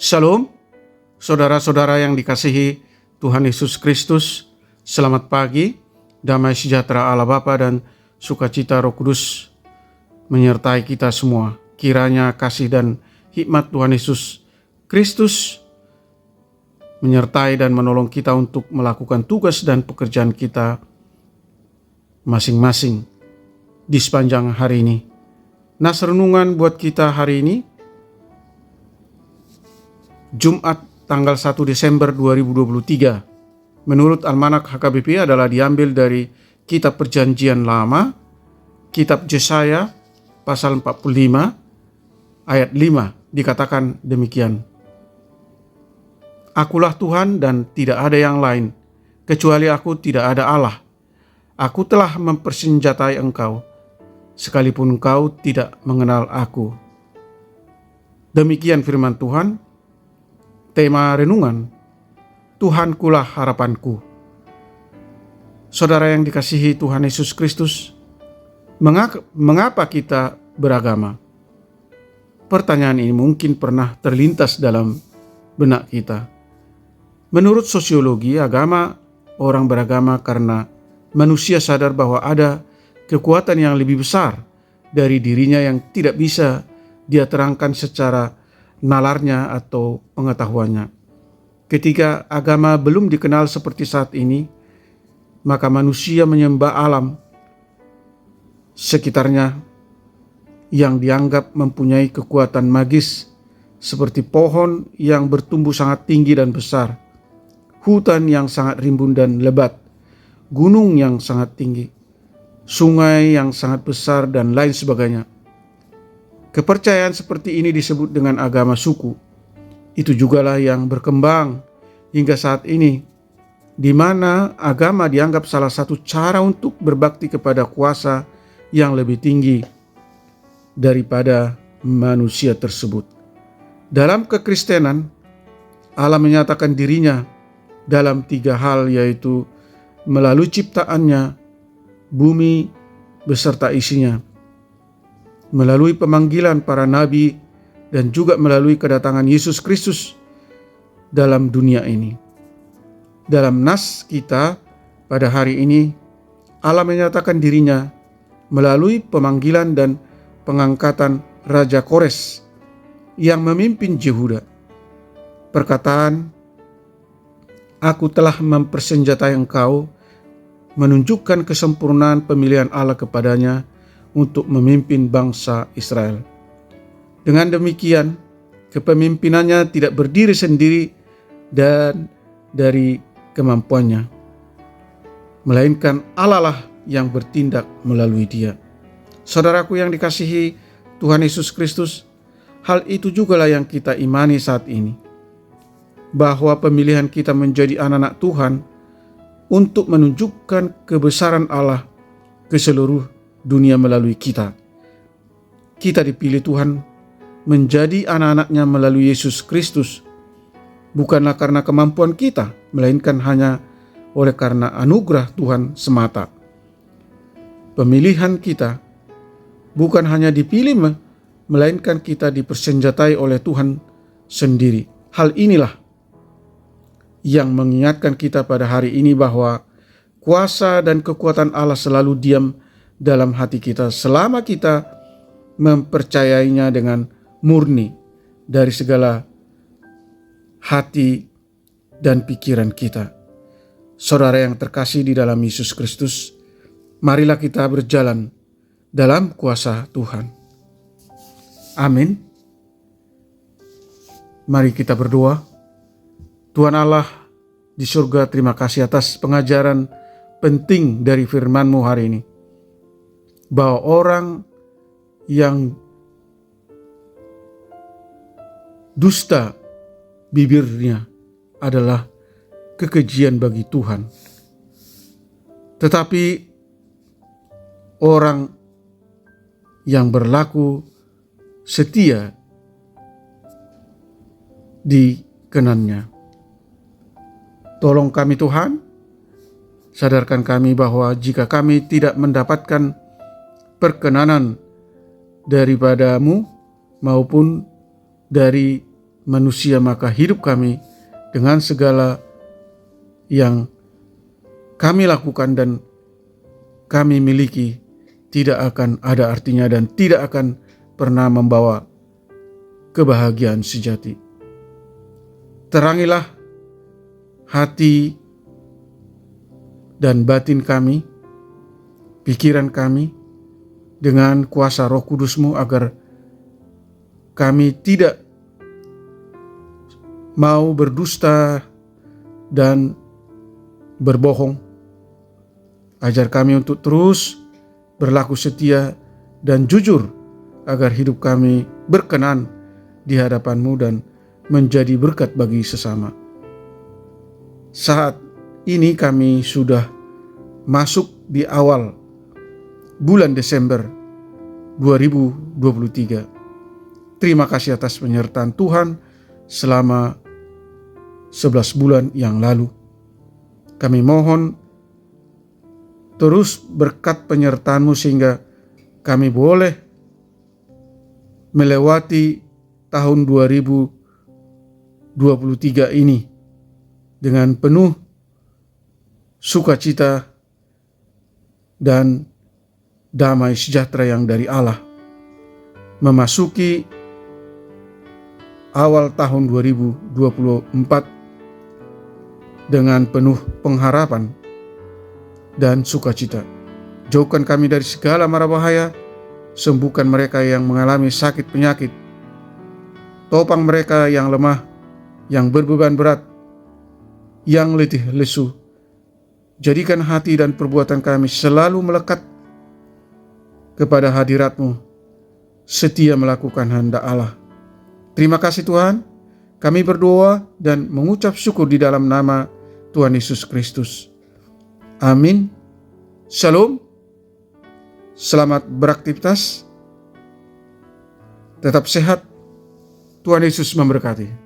Shalom, saudara-saudara yang dikasihi Tuhan Yesus Kristus. Selamat pagi, damai sejahtera Allah Bapa dan sukacita Roh Kudus menyertai kita semua. Kiranya kasih dan hikmat Tuhan Yesus Kristus menyertai dan menolong kita untuk melakukan tugas dan pekerjaan kita masing-masing di sepanjang hari ini. Nas renungan buat kita hari ini, Jumat tanggal 1 Desember 2023. Menurut Almanak HKBP adalah diambil dari Kitab Perjanjian Lama, Kitab Yesaya pasal 45 ayat 5, dikatakan demikian. Akulah Tuhan dan tidak ada yang lain, kecuali aku tidak ada Allah. Aku telah mempersenjatai engkau, sekalipun engkau tidak mengenal aku. Demikian firman Tuhan. Tema renungan, Tuhankulah harapanku. Saudara yang dikasihi Tuhan Yesus Kristus, mengapa kita beragama? Pertanyaan ini mungkin pernah terlintas dalam benak kita. Menurut sosiologi, orang beragama karena manusia sadar bahwa ada kekuatan yang lebih besar dari dirinya yang tidak bisa dia terangkan secara nalarnya atau pengetahuannya. Ketika agama belum dikenal seperti saat ini, maka manusia menyembah alam sekitarnya yang dianggap mempunyai kekuatan magis, seperti pohon yang bertumbuh sangat tinggi dan besar, hutan yang sangat rimbun dan lebat, gunung yang sangat tinggi, sungai yang sangat besar, dan lain sebagainya. Kepercayaan seperti ini disebut dengan agama suku. Itu jugalah yang berkembang hingga saat ini, di mana agama dianggap salah satu cara untuk berbakti kepada kuasa yang lebih tinggi daripada manusia tersebut. Dalam kekristenan, Allah menyatakan dirinya dalam 3 hal, yaitu melalui ciptaannya, bumi beserta isinya, melalui pemanggilan para nabi, dan juga melalui kedatangan Yesus Kristus dalam dunia ini. Dalam nas kita pada hari ini, Allah menyatakan dirinya melalui pemanggilan dan pengangkatan Raja Kores yang memimpin Yehuda. Perkataan, "Aku telah mempersenjatai engkau," menunjukkan kesempurnaan pemilihan Allah kepadanya untuk memimpin bangsa Israel. Dengan demikian, kepemimpinannya tidak berdiri sendiri dan dari kemampuannya, melainkan Allah lah yang bertindak melalui dia. Saudaraku yang dikasihi Tuhan Yesus Kristus, hal itu jugalah yang kita imani saat ini, bahwa pemilihan kita menjadi anak-anak Tuhan untuk menunjukkan kebesaran Allah ke seluruh dunia melalui kita. Kita dipilih Tuhan menjadi anak-anaknya melalui Yesus Kristus, bukanlah karena kemampuan kita, melainkan hanya oleh karena anugerah Tuhan semata. Pemilihan kita bukan hanya dipilih, melainkan kita dipersenjatai oleh Tuhan sendiri. Hal inilah yang mengingatkan kita pada hari ini bahwa kuasa dan kekuatan Allah selalu diam dalam hati kita selama kita mempercayainya dengan murni dari segala hati dan pikiran kita. Saudara yang terkasih di dalam Yesus Kristus, marilah kita berjalan dalam kuasa Tuhan. Amin. Mari kita berdoa. Tuhan Allah di surga, terima kasih atas pengajaran penting dari firman-Mu hari ini, bahwa orang yang dusta bibirnya adalah kekejian bagi Tuhan, tetapi orang yang berlaku setia dikenannya. Tolong kami Tuhan, sadarkan kami bahwa jika kami tidak mendapatkan perkenanan daripada-Mu maupun dari manusia, maka hidup kami dengan segala yang kami lakukan dan kami miliki tidak akan ada artinya dan tidak akan pernah membawa kebahagiaan sejati. Terangilah hati dan batin kami, pikiran kami dengan kuasa Roh Kudus-Mu agar kami tidak mau berdusta dan berbohong. Ajar kami untuk terus berlaku setia dan jujur agar hidup kami berkenan di hadapan-Mu dan menjadi berkat bagi sesama. Saat ini kami sudah masuk di awal bulan Desember 2023. Terima kasih atas penyertaan Tuhan selama 11 bulan yang lalu. Kami mohon terus berkat penyertaan-Mu sehingga kami boleh melewati tahun 2023 ini dengan penuh sukacita dan damai sejahtera yang dari Allah. Memasuki awal tahun 2024 dengan penuh pengharapan dan sukacita. Jauhkan kami dari segala mara bahaya, sembuhkan mereka yang mengalami sakit penyakit, topang mereka yang lemah, yang berbeban berat, yang letih lesu. Jadikan hati dan perbuatan kami selalu melekat kepada hadirat-Mu, setia melakukan kehendak Allah. Terima kasih Tuhan, kami berdoa dan mengucap syukur di dalam nama Tuhan Yesus Kristus. Amin. Shalom. Selamat beraktivitas. Tetap sehat. Tuhan Yesus memberkati.